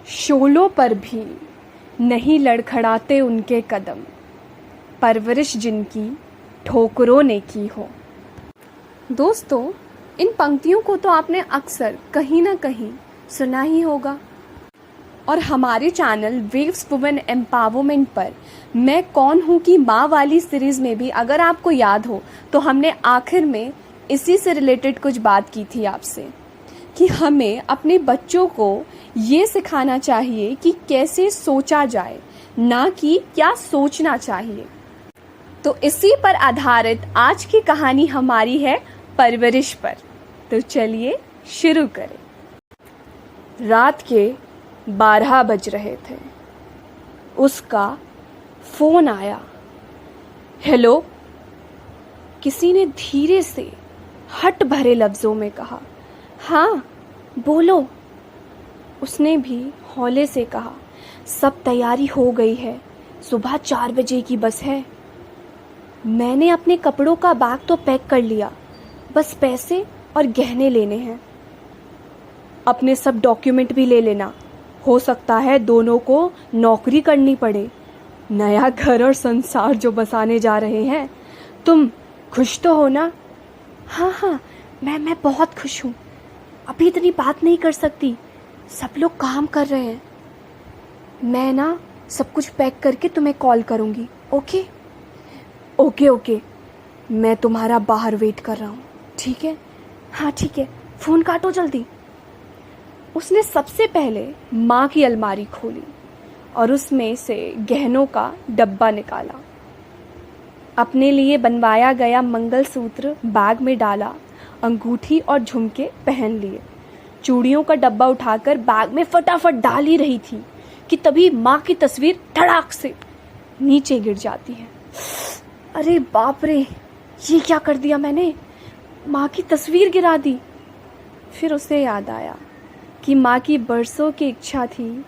शोलों पर भी नहीं लड़खड़ाते उनके कदम, परवरिश जिनकी ठोकरों ने की हो। दोस्तों, इन पंक्तियों को तो आपने अक्सर कहीं ना कहीं सुना ही होगा। और हमारे चैनल वेव्स वुमेन एम्पावरमेंट पर मैं कौन हूँ कि माँ वाली सीरीज़ में भी अगर आपको याद हो तो हमने आखिर में इसी से रिलेटेड कुछ बात की थी आपसे कि हमें अपने बच्चों को ये सिखाना चाहिए कि कैसे सोचा जाए, ना कि क्या सोचना चाहिए। तो इसी पर आधारित आज की कहानी हमारी है परवरिश पर। तो चलिए शुरू करें। रात के 12 बज रहे थे। उसका फोन आया। हेलो, किसी ने धीरे से हट भरे लफ्जों में कहा। हाँ बोलो, उसने भी हौले से कहा। सब तैयारी हो गई है, सुबह 4 बजे की बस है। मैंने अपने कपड़ों का बैग तो पैक कर लिया, बस पैसे और गहने लेने हैं। अपने सब डॉक्यूमेंट भी ले लेना, हो सकता है दोनों को नौकरी करनी पड़े। नया घर और संसार जो बसाने जा रहे हैं। तुम खुश तो हो ना? हाँ हाँ, मैं बहुत खुश हूँ। अभी इतनी बात नहीं कर सकती, सब लोग काम कर रहे हैं। मैं ना सब कुछ पैक करके तुम्हें कॉल करूँगी। ओके ओके ओके, मैं तुम्हारा बाहर वेट कर रहा हूँ, ठीक है? हाँ ठीक है, फ़ोन काटो जल्दी। उसने सबसे पहले माँ की अलमारी खोली और उसमें से गहनों का डब्बा निकाला। अपने लिए बनवाया गया मंगलसूत्र बैग में डाला, अंगूठी और झुमके पहन लिए। चूड़ियों का डब्बा उठाकर बैग में फटाफट डाल ही रही थी कि तभी माँ की तस्वीर धड़ाक से नीचे गिर जाती है। अरे बाप रे, ये क्या कर दिया मैंने? माँ की तस्वीर गिरा दी। फिर उसे याद आया कि माँ की बरसों की इच्छा थी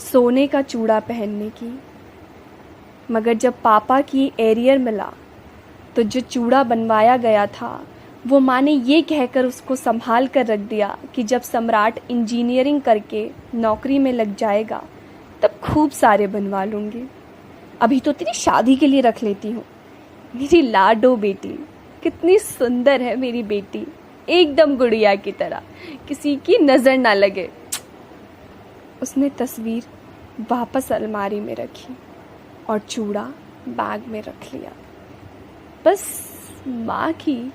सोने का चूड़ा पहनने की, मगर जब पापा की एरियर मिला तो जो चूड़ा बनवाया गया था वो माँ ने ये कहकर उसको संभाल कर रख दिया कि जब सम्राट इंजीनियरिंग करके नौकरी में लग जाएगा तब खूब सारे बनवा लूँगी। अभी तो तेरी शादी के लिए रख लेती हूँ। मेरी लाडो बेटी, कितनी सुंदर है मेरी बेटी, एकदम गुड़िया की तरह, किसी की नज़र ना लगे। उसने तस्वीर वापस अलमारी में रखी और चूड़ा बैग में रख लिया। बस माँ की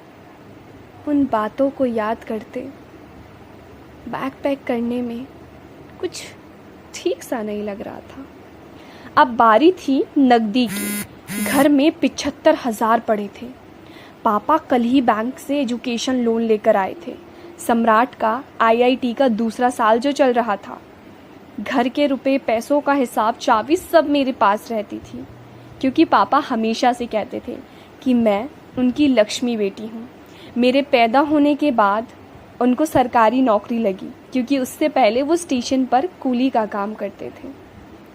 उन बातों को याद करते बैग पैक करने में कुछ ठीक सा नहीं लग रहा था। अब बारी थी नकदी की। घर में 75,000 पड़े थे। पापा कल ही बैंक से एजुकेशन लोन लेकर आए थे। सम्राट का आईआईटी का दूसरा साल जो चल रहा था। घर के रुपए पैसों का हिसाब चाबी सब मेरे पास रहती थी, क्योंकि पापा हमेशा से कहते थे कि मैं उनकी लक्ष्मी बेटी हूँ। मेरे पैदा होने के बाद उनको सरकारी नौकरी लगी, क्योंकि उससे पहले वो स्टेशन पर कूली का काम करते थे।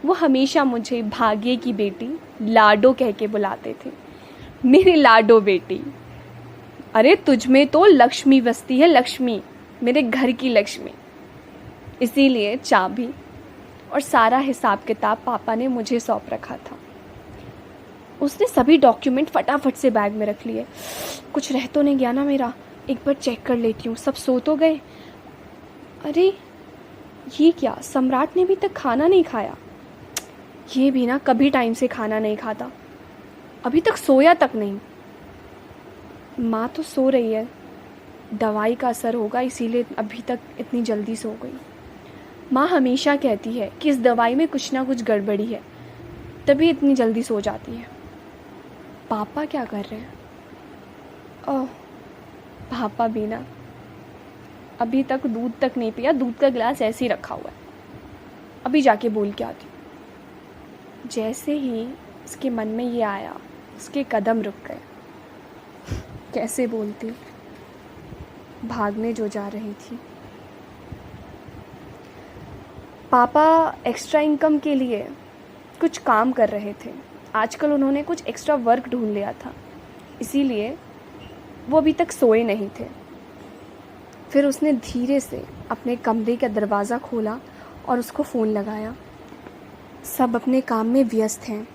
वो हमेशा मुझे भाग्य की बेटी लाडो कह के बुलाते थे। मेरी लाडो बेटी, अरे तुझ में तो लक्ष्मी बसती है, लक्ष्मी, मेरे घर की लक्ष्मी। इसीलिए चाबी और सारा हिसाब किताब पापा ने मुझे सौंप रखा था। उसने सभी डॉक्यूमेंट फटाफट से बैग में रख लिए। कुछ रह तो नहीं गया ना मेरा? एक बार चेक कर लेती हूँ, सब सो तो गए? अरे ये क्या, सम्राट ने अभी तक खाना नहीं खाया। ये भी ना कभी टाइम से खाना नहीं खाता, अभी तक सोया तक नहीं। माँ तो सो रही है, दवाई का असर होगा इसीलिए अभी तक इतनी जल्दी सो गई। माँ हमेशा कहती है कि इस दवाई में कुछ ना कुछ गड़बड़ी है, तभी इतनी जल्दी सो जाती है। पापा क्या कर रहे हैं? ओह, पापा भी ना अभी तक दूध तक नहीं पिया, दूध का गिलास ऐसे ही रखा हुआ है। अभी जाके बोल के आती हूँ। जैसे ही उसके मन में ये आया, उसके कदम रुक गए। कैसे बोलती, भागने जो जा रही थी। पापा एक्स्ट्रा इनकम के लिए कुछ काम कर रहे थे। आजकल उन्होंने कुछ एक्स्ट्रा वर्क ढूंढ लिया था, इसीलिए वो अभी तक सोए नहीं थे। फिर उसने धीरे से अपने कमरे का दरवाज़ा खोला और उसको फ़ोन लगाया। सब अपने काम में व्यस्त हैं,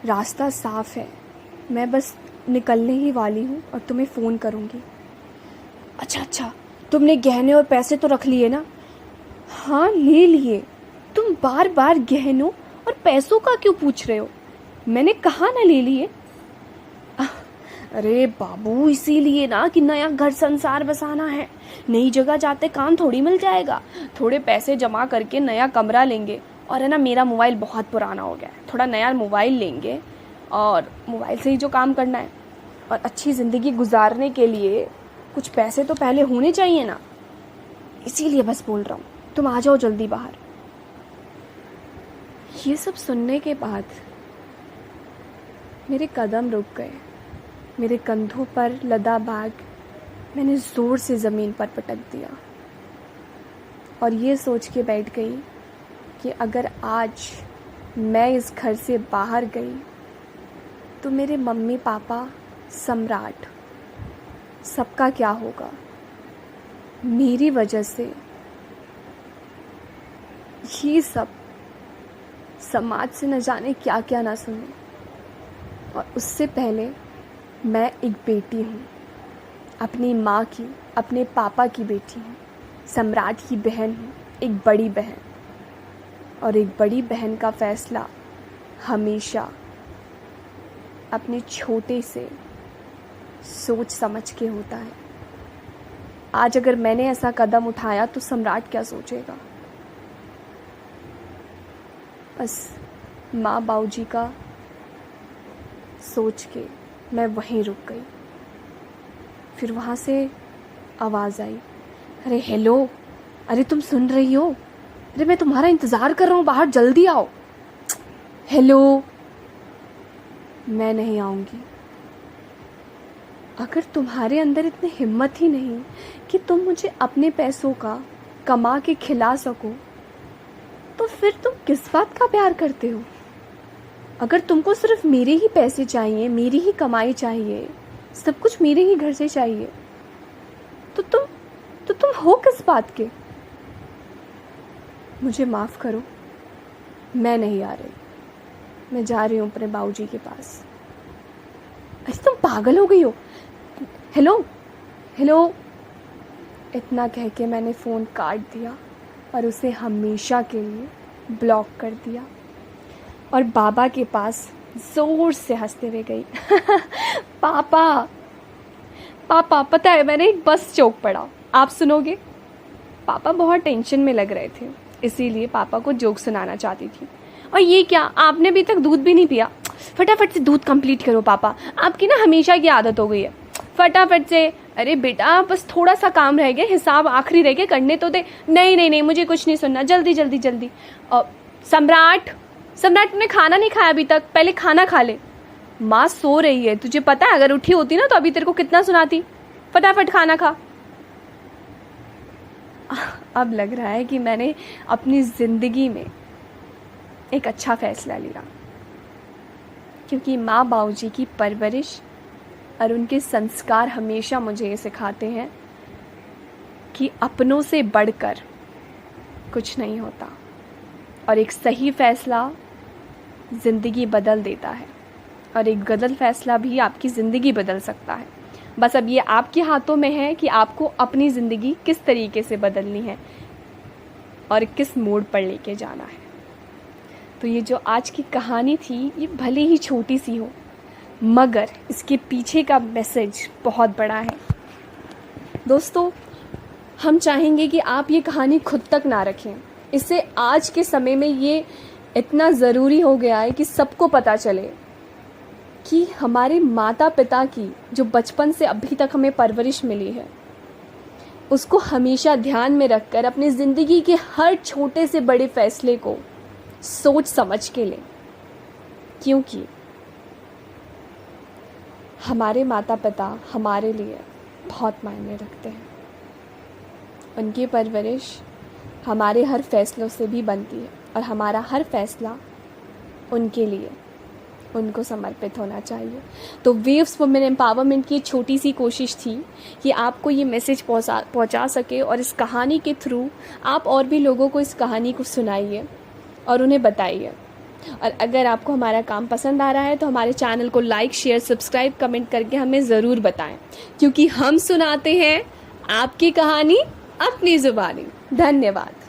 रास्ता साफ है, मैं बस निकलने ही वाली हूँ और तुम्हें फ़ोन करूँगी। अच्छा, तुमने गहने और पैसे तो रख लिए ना? हाँ, ले लिए। तुम बार बार गहनों और पैसों का क्यों पूछ रहे हो? मैंने कहा ना ले लिए। अरे बाबू, इसीलिए ना कि नया घर संसार बसाना है, नई जगह जाते काम थोड़ी मिल जाएगा। थोड़े पैसे जमा करके नया कमरा लेंगे, और है ना मेरा मोबाइल बहुत पुराना हो गया है, थोड़ा नया मोबाइल लेंगे और मोबाइल से ही जो काम करना है। और अच्छी ज़िंदगी गुजारने के लिए कुछ पैसे तो पहले होने चाहिए ना, इसीलिए बस बोल रहा हूँ, तुम आ जाओ जल्दी बाहर। ये सब सुनने के बाद मेरे कदम रुक गए। मेरे कंधों पर लदा बैग मैंने ज़ोर से ज़मीन पर पटक दिया और ये सोच के बैठ गई कि अगर आज मैं इस घर से बाहर गई तो मेरे मम्मी पापा, सम्राट, सबका क्या होगा। मेरी वजह से ये सब समाज से न जाने क्या क्या ना सुने। और उससे पहले मैं एक बेटी हूँ, अपनी माँ की, अपने पापा की बेटी हूँ, सम्राट की बहन हूँ, एक बड़ी बहन। और एक बड़ी बहन का फ़ैसला हमेशा अपने छोटे से सोच समझ के होता है। आज अगर मैंने ऐसा कदम उठाया तो सम्राट क्या सोचेगा। बस माँ बाबूजी का सोच के मैं वहीं रुक गई। फिर वहाँ से आवाज़ आई, अरे हेलो, अरे तुम सुन रही हो? अरे मैं तुम्हारा इंतज़ार कर रहा हूँ, बाहर जल्दी आओ। हेलो, मैं नहीं आऊँगी। अगर तुम्हारे अंदर इतनी हिम्मत ही नहीं कि तुम मुझे अपने पैसों का कमा के खिला सको, तो फिर तुम किस बात का प्यार करते हो? अगर तुमको सिर्फ मेरे ही पैसे चाहिए, मेरी ही कमाई चाहिए, सब कुछ मेरे ही घर से चाहिए, तो तुम हो किस बात के? मुझे माफ़ करो, मैं नहीं आ रही, मैं जा रही हूँ अपने बाबूजी के पास। अरे तुम पागल हो गई हो? हेलो हेलो, इतना कह के मैंने फ़ोन काट दिया और उसे हमेशा के लिए ब्लॉक कर दिया और बाबा के पास ज़ोर से हंसते हुए गई। पापा पापा, पता है मैंने एक बस चौक पड़ा, आप सुनोगे? पापा बहुत टेंशन में लग रहे थे, इसीलिए पापा को जोक सुनाना चाहती थी। और ये क्या, आपने अभी तक दूध भी नहीं पिया? फटाफट से दूध कंप्लीट करो पापा, आपकी ना हमेशा की आदत हो गई है, फटाफट से। अरे बेटा, बस थोड़ा सा काम रह गया, हिसाब आखिरी रह गया, करने तो दे। नहीं नहीं नहीं, मुझे कुछ नहीं सुनना, जल्दी जल्दी जल्दी। और सम्राट, तुमने खाना नहीं खाया अभी तक, पहले खाना खा ले। माँ सो रही है, तुझे पता है, अगर उठी होती ना तो अभी तेरे को कितना सुनाती। फटाफट खाना खा। अब लग रहा है कि मैंने अपनी ज़िंदगी में एक अच्छा फैसला लिया, क्योंकि माँ बाबूजी की परवरिश और उनके संस्कार हमेशा मुझे ये सिखाते हैं कि अपनों से बढ़कर कुछ नहीं होता और एक सही फैसला ज़िंदगी बदल देता है और एक गलत फैसला भी आपकी ज़िंदगी बदल सकता है। बस अब ये आपके हाथों में है कि आपको अपनी ज़िंदगी किस तरीके से बदलनी है और किस मोड़ पर लेके जाना है। तो ये जो आज की कहानी थी, ये भले ही छोटी सी हो, मगर इसके पीछे का मैसेज बहुत बड़ा है। दोस्तों, हम चाहेंगे कि आप ये कहानी खुद तक ना रखें। इससे आज के समय में ये इतना ज़रूरी हो गया है कि सबको पता चले कि हमारे माता पिता की जो बचपन से अभी तक हमें परवरिश मिली है, उसको हमेशा ध्यान में रखकर अपनी ज़िंदगी के हर छोटे से बड़े फैसले को सोच समझ के लें, क्योंकि हमारे माता पिता हमारे लिए बहुत मायने रखते हैं। उनकी परवरिश हमारे हर फैसलों से भी बनती है और हमारा हर फैसला उनके लिए उनको समर्पित होना चाहिए। तो वेव्स वुमेन एम्पावरमेंट की छोटी सी कोशिश थी कि आपको ये मैसेज पहुंचा सके, और इस कहानी के थ्रू आप और भी लोगों को इस कहानी को सुनाइए और उन्हें बताइए। और अगर आपको हमारा काम पसंद आ रहा है तो हमारे चैनल को लाइक, शेयर, सब्सक्राइब, कमेंट करके हमें ज़रूर बताएं, क्योंकि हम सुनाते हैं आपकी कहानी अपनी ज़ुबानी। धन्यवाद।